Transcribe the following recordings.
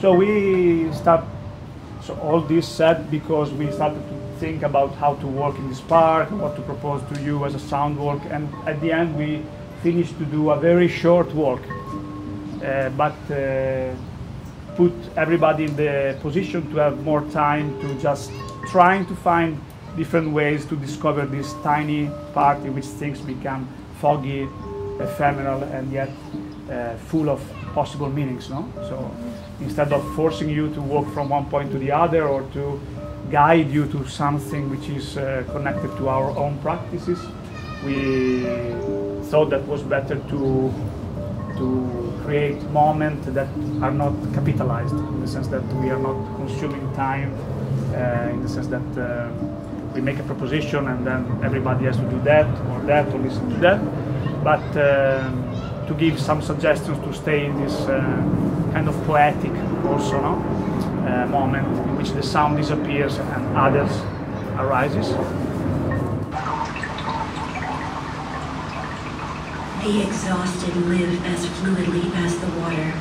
So we start, so all this said because we started to think about how to work in this park, what to propose to you as a sound work, and at the end we finished to do a very short work, but put everybody in the position to have more time to just trying to find different ways to discover this tiny part in which things become foggy, ephemeral, and yet full of possible meanings, no? So instead of forcing you to walk from one point to the other or to guide you to something which is connected to our own practices, we thought that was better to create moments that are not capitalized, in the sense that we are not consuming time, in the sense that we make a proposition and then everybody has to do that or listen to that, but to give some suggestions to stay in this kind of poetic also, no? Moment in which the sound disappears and others arises. The exhausted live as fluidly as the water.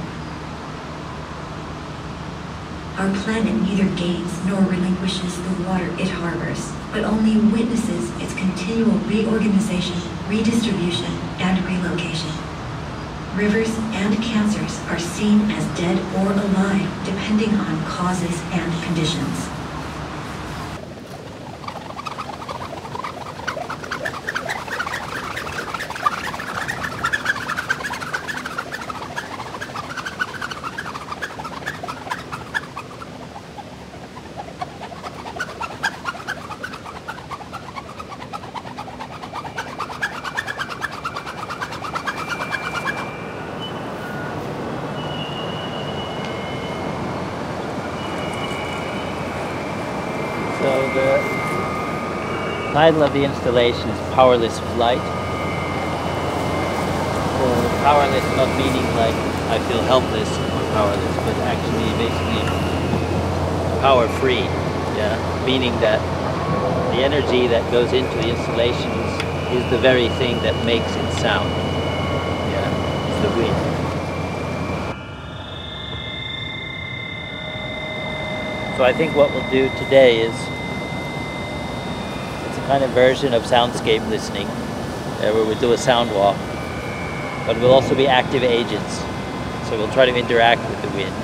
Our planet neither gains nor relinquishes the water it harbors, but only witnesses its continual reorganization, redistribution, and relocation. Rivers and cancers are seen as dead or alive, depending on causes and conditions. So the title of the installation is Powerless Flight. So powerless not meaning like I feel helpless or powerless, but actually basically power free. Yeah, meaning that the energy that goes into the installations is the very thing that makes it sound. Yeah, it's the wind. So I think what we'll do today is it's a kind of version of soundscape listening, where we'll do a sound walk, but we'll also be active agents. So we'll try to interact with the wind.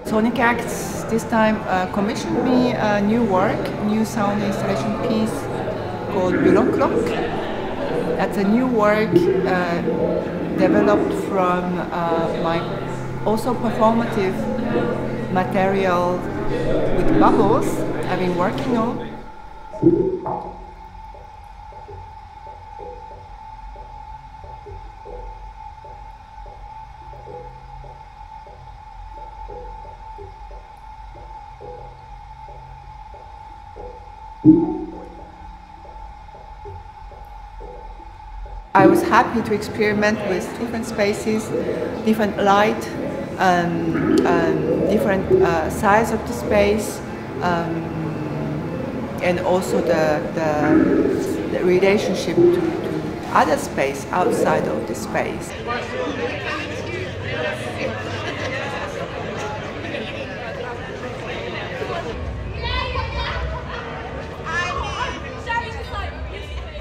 Sonic Acts this time commissioned me a new work, new sound installation piece called Bullock Clock. That's a new work developed from my also performative material with bubbles I've been working on. I was happy to experiment with different spaces, different light, different size of the space, and also the relationship to other space outside of the space.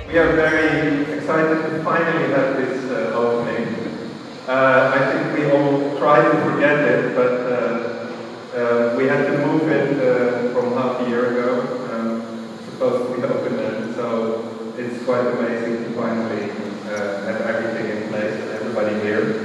We are very excited to finally have this opening. I think we all tried to forget it, but we had to move it from half a year ago. Supposed to be open then, so it's quite amazing to finally have everything in place and everybody here.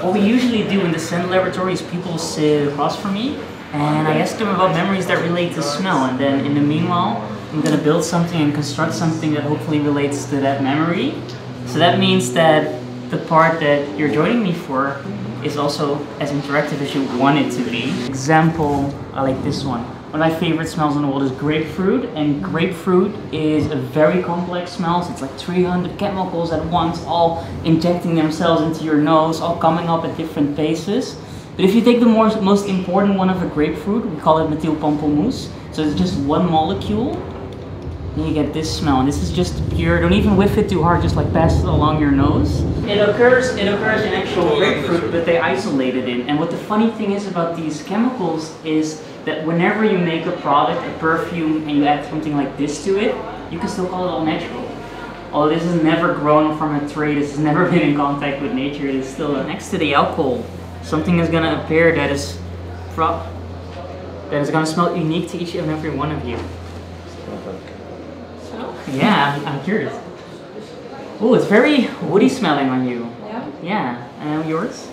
what we usually do in the scent laboratory is people sit across from me and I ask them about memories that relate to smell, and then in the meanwhile I'm going to build something and construct something that hopefully relates to that memory. So that means that the part that you're joining me for is also as interactive as you want it to be. Example, I like this one. One of my favorite smells in the world is grapefruit, and grapefruit is a very complex smell. So it's like 300 chemicals at once, all injecting themselves into your nose, all coming up at different paces. But if you take the most important one of a grapefruit, we call it methylpamplemousse. So it's just one molecule, then you get this smell. And this is just pure, don't even whiff it too hard, just like pass it along your nose. It occurs in actual grapefruit, but they isolate it in. And what the funny thing is about these chemicals is that whenever you make a product, a perfume, and you add something like this to it, you can still call it all natural. Although this is never grown from a tree, this has never been in contact with nature, it is still next to the alcohol. Something is going to appear that is going to smell unique to each and every one of you. Yeah, I'm curious. Oh, it's very woody smelling on you. Yeah? Yeah. And yours?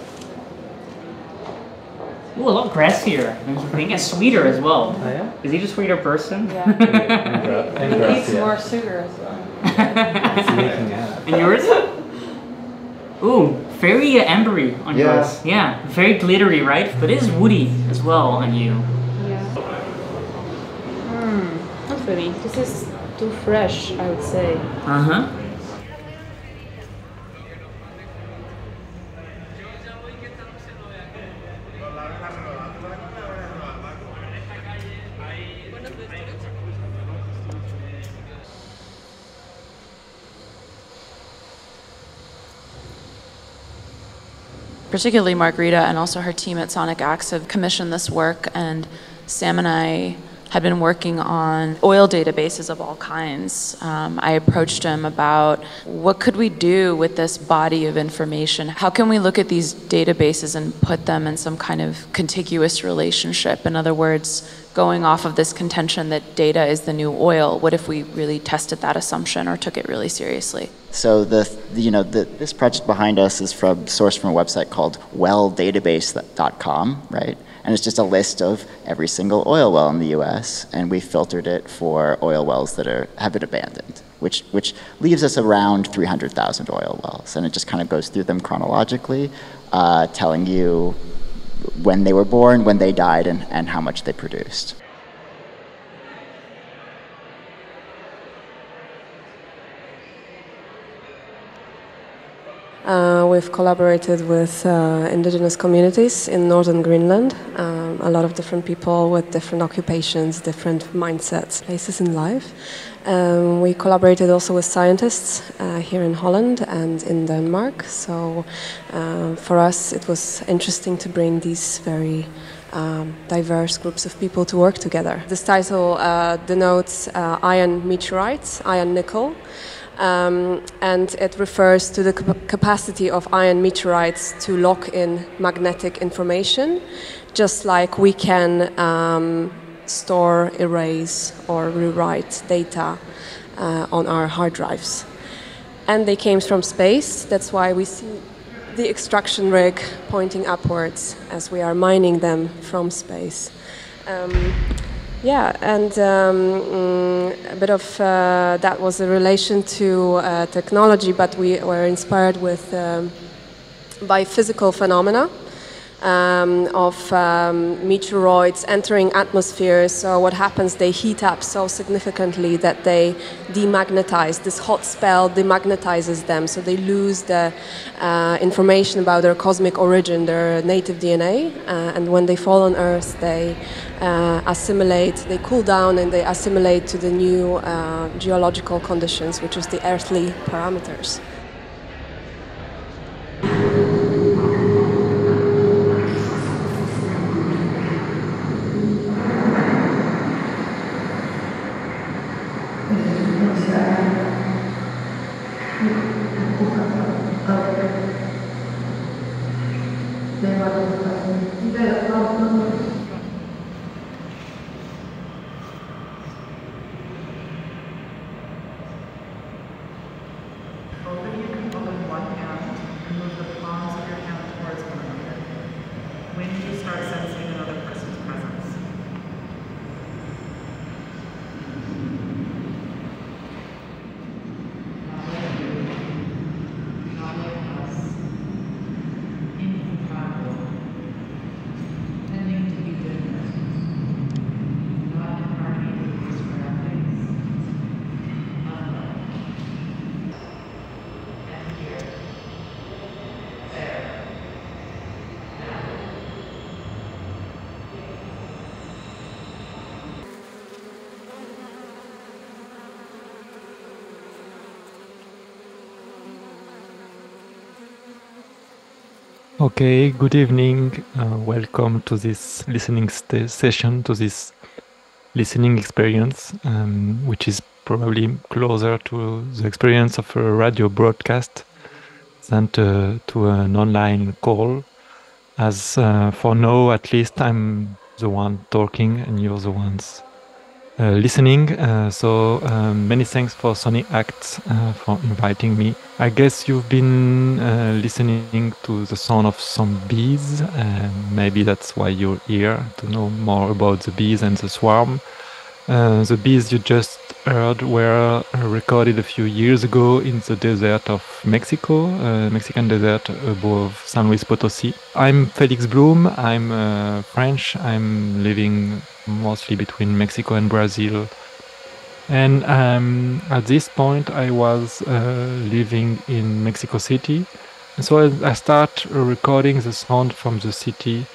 Ooh, a lot grassier. And I think it's sweeter as well. Oh, yeah? Is he a sweeter person? Yeah. He needs more sugar as well. And yours? Ooh, very ambery on yours. Yeah, very glittery, right? But it is woody as well on you. Yeah. Not for me. This is too fresh, I would say. Uh-huh. Particularly Margarita and also her team at Sonic Axe have commissioned this work, and Sam and I had been working on oil databases of all kinds. I approached him about what could we do with this body of information? How can we look at these databases and put them in some kind of contiguous relationship? In other words, going off of this contention that data is the new oil, what if we really tested that assumption or took it really seriously? So this project behind us is sourced from a website called welldatabase.com, right? And it's just a list of every single oil well in the U.S. and we filtered it for oil wells that have been abandoned, which leaves us around 300,000 oil wells. And it just kind of goes through them chronologically, telling you when they were born, when they died, and how much they produced. We've collaborated with indigenous communities in northern Greenland, a lot of different people with different occupations, different mindsets, places in life. We collaborated also with scientists here in Holland and in Denmark, so for us it was interesting to bring these very diverse groups of people to work together. This title denotes iron meteorites, iron nickel. And it refers to the capacity of iron meteorites to lock in magnetic information, just like we can store, erase, or rewrite data on our hard drives. And they came from space, that's why we see the extraction rig pointing upwards as we are mining them from space. Yeah, and a bit of that was a relation to technology, but we were inspired by physical phenomena of meteoroids entering atmospheres. So what happens, they heat up so significantly that they demagnetize. This hot spell demagnetizes them, so they lose the information about their cosmic origin, their native DNA, and when they fall on Earth, they assimilate, they cool down and they assimilate to the new geological conditions, which is the earthly parameters. Okay, good evening. Welcome to this listening session, to this listening experience, which is probably closer to the experience of a radio broadcast than to an online call. As for now, at least I'm the one talking and you're the ones listening. So many thanks for Sony Acts for inviting me. I guess you've been listening to the sound of some bees. Maybe that's why you're here, to know more about the bees and the swarm. The bees you just heard were recorded a few years ago in the desert of Mexico, Mexican desert above San Luis Potosi. I'm Felix Blum, I'm French, I'm living mostly between Mexico and Brazil. And at this point I was living in Mexico City. And so I start recording the sound from the city,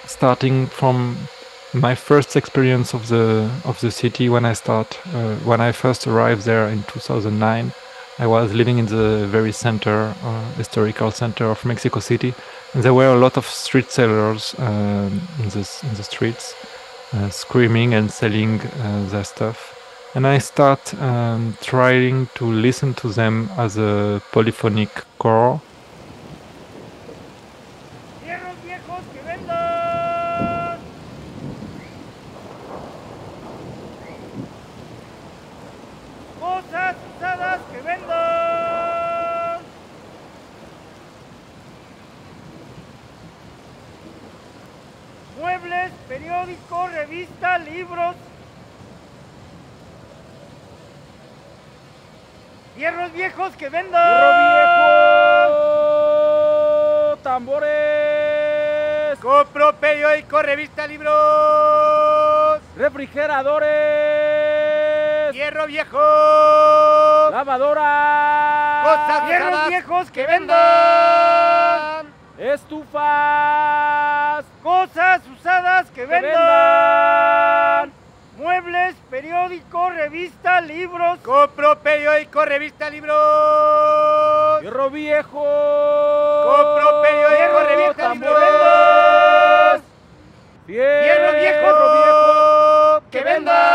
starting from my first experience of the city when I first arrived there in 2009. I was living in the very center, historical center of Mexico City, and there were a lot of street sellers in the streets, screaming and selling their stuff. And I start trying to listen to them as a polyphonic core. Muebles, periódicos, revistas, libros. Hierros viejos que vendan. Hierro viejo. Tambores. Compro periódico, revista, libros. Refrigeradores. Hierro viejo. Lavadora. Cosas hierros viejos que vendan. Estufas. Cosas usadas que vendan. Muebles, periódico, revista, libros. Compro periódico, revista, libros. Hierro viejo. Compro periódico, revista, libros. Hierro viejo. Que vendan.